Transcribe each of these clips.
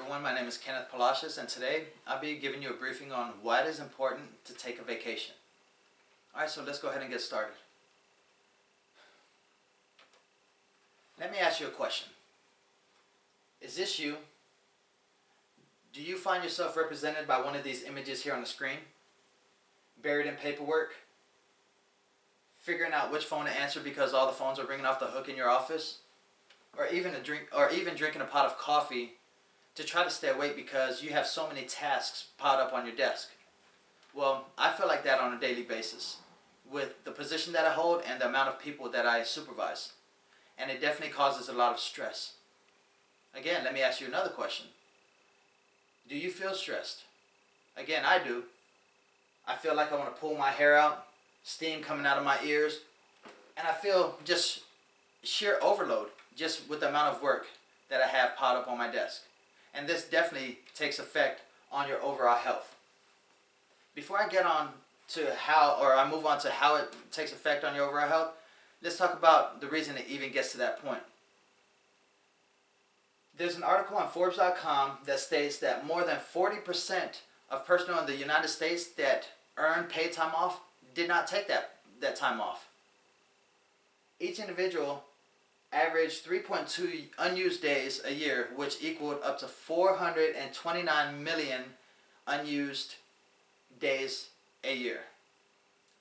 everyone, my name is Kenneth Palacios, and today I'll be giving you a briefing on why it is important to take a vacation. Alright, so let's go ahead and get started. Let me ask you a question. Is this you? Do you find yourself represented by one of these images here on the screen? Buried in paperwork? Figuring out which phone to answer because all the phones are ringing off the hook in your office? Or even drinking a pot of coffee to try to stay awake because you have so many tasks piled up on your desk. Well, I feel like that on a daily basis with the position that I hold and the amount of people that I supervise. And it definitely causes a lot of stress. Again, let me ask you another question. Do you feel stressed? Again, I do. I feel like I want to pull my hair out, steam coming out of my ears, and I feel just sheer overload just with the amount of work that I have piled up on my desk. And this definitely takes effect on your overall health. Before I get on to I move on to how it takes effect on your overall health, let's talk about the reason it even gets to that point. There's an article on Forbes.com that states that more than 40% of personnel in the United States that earn paid time off did not take that time off. Each individual averaged 3.2 unused days a year, which equaled up to 429 million unused days a year.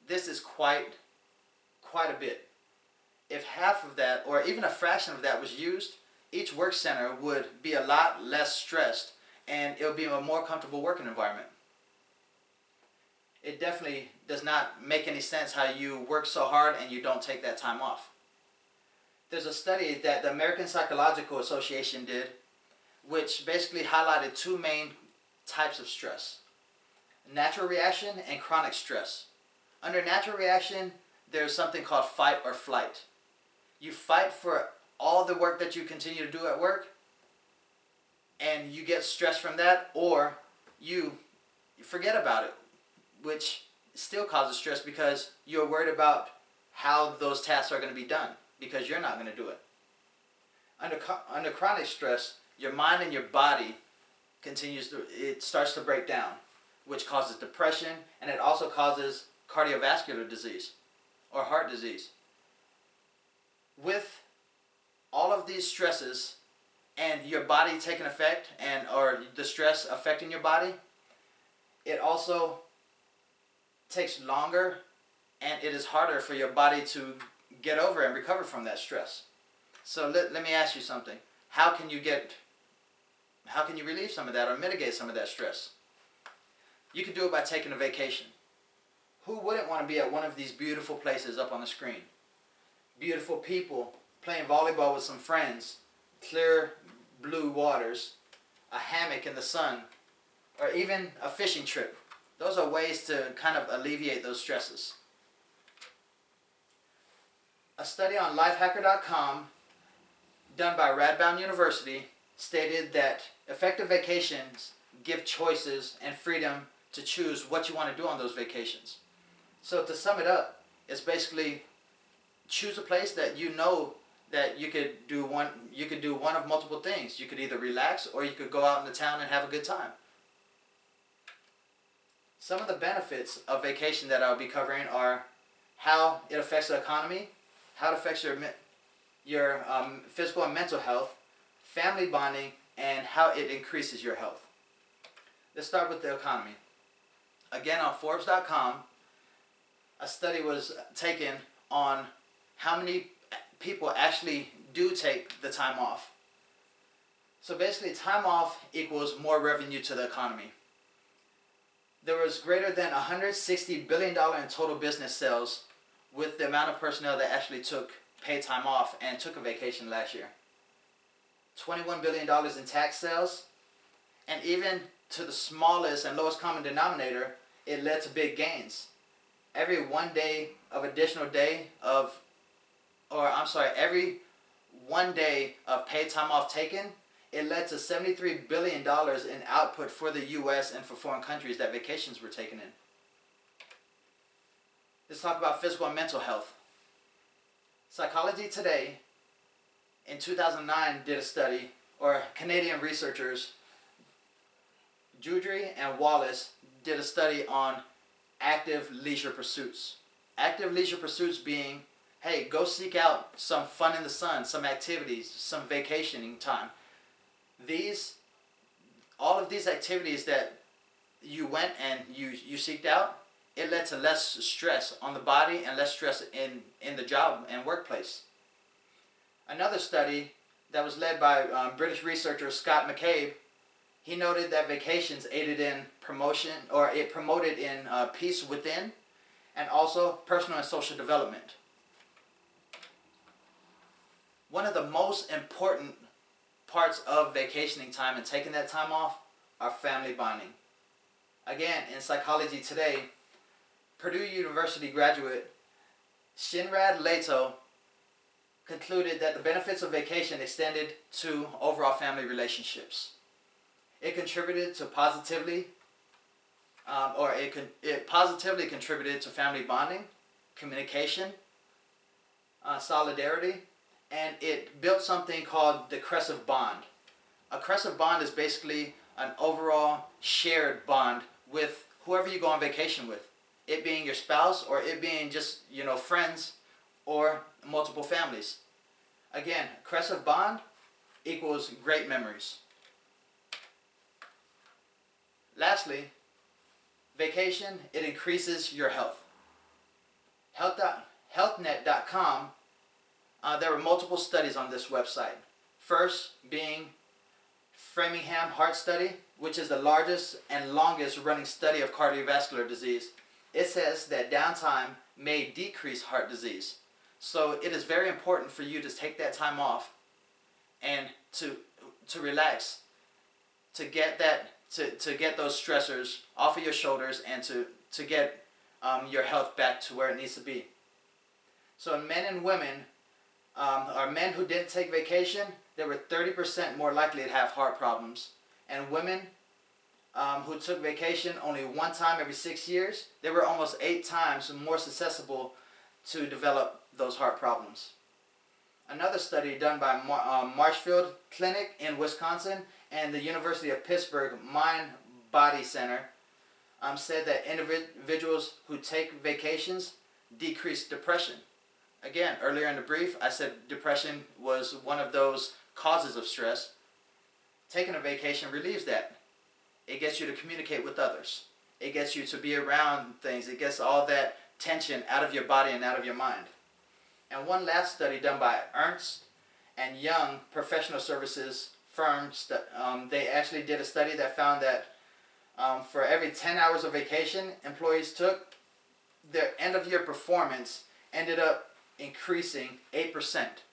This is quite a bit. If half of that, or even a fraction of that, was used, each work center would be a lot less stressed and it would be a more comfortable working environment. It definitely does not make any sense how you work so hard and you don't take that time off. There's a study that the American Psychological Association did, which basically highlighted two main types of stress: natural reaction and chronic stress. Under natural reaction, there's something called fight or flight. You fight for all the work that you continue to do at work, and you get stressed from that, or you forget about it, which still causes stress because you're worried about how those tasks are going to be done, because you're not going to do it. Under chronic stress, your mind and your body starts to break down, which causes depression, and it also causes cardiovascular disease or heart disease. With all of these stresses and your body taking effect, or the stress affecting your body, it also takes longer and it is harder for your body to get over and recover from that stress. So let me ask you something. How can you relieve some of that or mitigate some of that stress? You can do it by taking a vacation. Who wouldn't want to be at one of these beautiful places up on the screen? Beautiful people, playing volleyball with some friends, clear blue waters, a hammock in the sun, or even a fishing trip. Those are ways to kind of alleviate those stresses. A study on lifehacker.com done by Radboud University stated that effective vacations give choices and freedom to choose what you want to do on those vacations. So to sum it up, it's basically choose a place that you know that you could do one of multiple things. You could either relax or you could go out in the town and have a good time. Some of the benefits of vacation that I'll be covering are how it affects the economy, how it affects your physical and mental health, family bonding, and how it increases your health. Let's start with the economy. Again, on Forbes.com, a study was taken on how many people actually do take the time off. So basically, time off equals more revenue to the economy. There was greater than $160 billion in total business sales with the amount of personnel that actually took paid time off and took a vacation last year. $21 billion in tax sales, and even to the smallest and lowest common denominator, it led to big gains. Every one day of paid time off taken, it led to $73 billion in output for the U.S. and for foreign countries that vacations were taken in. Let's talk about physical and mental health. Psychology Today in 2009 did a study, or Canadian researchers Judry and Wallace did a study on active leisure pursuits. Active leisure pursuits being, hey, go seek out some fun in the sun, some activities, some vacationing time. All of these activities that you went and you seeked out, it led to less stress on the body and less stress in the job and workplace. Another study that was led by British researcher Scott McCabe, he noted that vacations aided in promotion, or it promoted in peace within, and also personal and social development. One of the most important parts of vacationing time and taking that time off are family bonding. Again, in Psychology Today, Purdue University graduate Shinrad Leto concluded that the benefits of vacation extended to overall family relationships. It contributed to it positively contributed to family bonding, communication, solidarity, and it built something called the Crescent Bond. A Crescent Bond is basically an overall shared bond with whoever you go on vacation with. It being your spouse, or it being just, friends, or multiple families. Again, Crescent Bond equals great memories. Lastly, vacation, it increases your health. Healthnet.com, there were multiple studies on this website. First being Framingham Heart Study, which is the largest and longest running study of cardiovascular disease. It says that downtime may decrease heart disease. So it is very important for you to take that time off and to relax, to get those stressors off of your shoulders, and to get your health back to where it needs to be. So men and women, or men who didn't take vacation, they were 30% more likely to have heart problems. And women who took vacation only one time every 6 years, they were almost 8 times more susceptible to develop those heart problems. Another study done by Marshfield Clinic in Wisconsin and the University of Pittsburgh Mind Body Center said that individuals who take vacations decrease depression. Again, earlier in the brief, I said depression was one of those causes of stress. Taking a vacation relieves that. It gets you to communicate with others. It gets you to be around things. It gets all that tension out of your body and out of your mind. And one last study done by Ernst and Young professional services firm, they actually did a study that found that for every 10 hours of vacation employees took, their end of year performance ended up increasing 8%.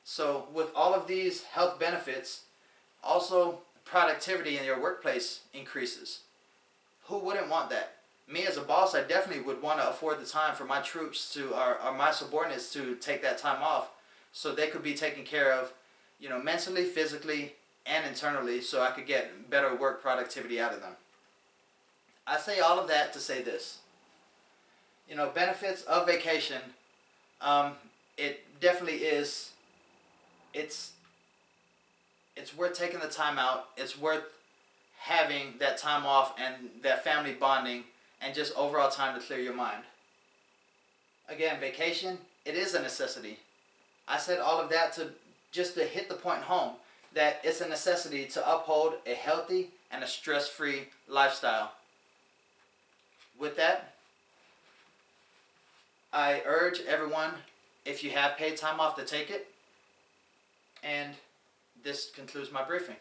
So with all of these health benefits, also productivity in your workplace increases. Who wouldn't want that? Me as a boss, I definitely would want to afford the time for my troops or my subordinates to take that time off, so they could be taken care of, mentally, physically, and internally, so I could get better work productivity out of them. I say all of that to say this. Benefits of vacation, it definitely is, it's worth taking the time out. It's worth having that time off and that family bonding and just overall time to clear your mind. Again, vacation, it is a necessity. I said all of that just to hit the point home that it's a necessity to uphold a healthy and a stress-free lifestyle. With that, I urge everyone, if you have paid time off, to take it. And this concludes my briefing.